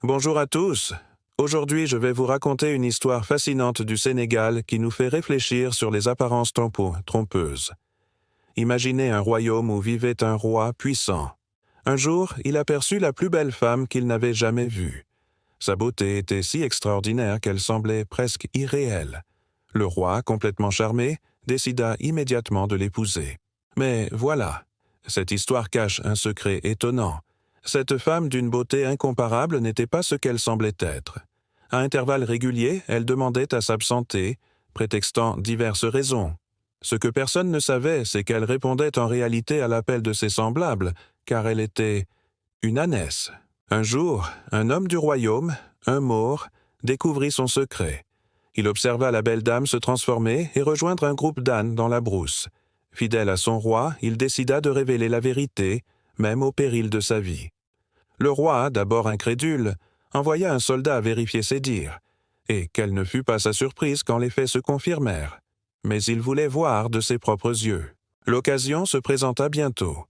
Bonjour à tous. Aujourd'hui, je vais vous raconter une histoire fascinante du Sénégal qui nous fait réfléchir sur les apparences trompeuses. Imaginez un royaume où vivait un roi puissant. Un jour, il aperçut la plus belle femme qu'il n'avait jamais vue. Sa beauté était si extraordinaire qu'elle semblait presque irréelle. Le roi, complètement charmé, décida immédiatement de l'épouser. Mais voilà, cette histoire cache un secret étonnant. Cette femme d'une beauté incomparable n'était pas ce qu'elle semblait être. À intervalles réguliers, elle demandait à s'absenter, prétextant diverses raisons. Ce que personne ne savait, c'est qu'elle répondait en réalité à l'appel de ses semblables, car elle était une ânesse. Un jour, un homme du royaume, un Maure, découvrit son secret. Il observa la belle dame se transformer et rejoindre un groupe d'ânes dans la brousse. Fidèle à son roi, il décida de révéler la vérité, même au péril de sa vie. Le roi, d'abord incrédule, envoya un soldat vérifier ses dires, et quelle ne fut pas sa surprise quand les faits se confirmèrent. Mais il voulait voir de ses propres yeux. L'occasion se présenta bientôt.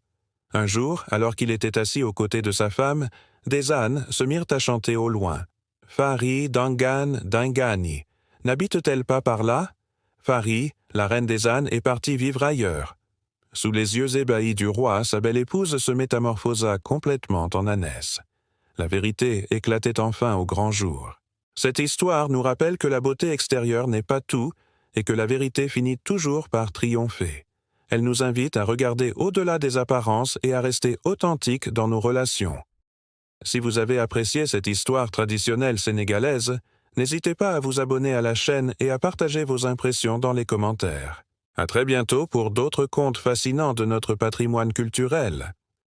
Un jour, alors qu'il était assis aux côtés de sa femme, des ânes se mirent à chanter au loin. « Fari, Dangan, Dingani. N'habite-t-elle pas par là? Fari, la reine des ânes, est partie vivre ailleurs. » Sous les yeux ébahis du roi, sa belle épouse se métamorphosa complètement en ânesse. La vérité éclatait enfin au grand jour. Cette histoire nous rappelle que la beauté extérieure n'est pas tout et que la vérité finit toujours par triompher. Elle nous invite à regarder au-delà des apparences et à rester authentiques dans nos relations. Si vous avez apprécié cette histoire traditionnelle sénégalaise, n'hésitez pas à vous abonner à la chaîne et à partager vos impressions dans les commentaires. À très bientôt pour d'autres contes fascinants de notre patrimoine culturel.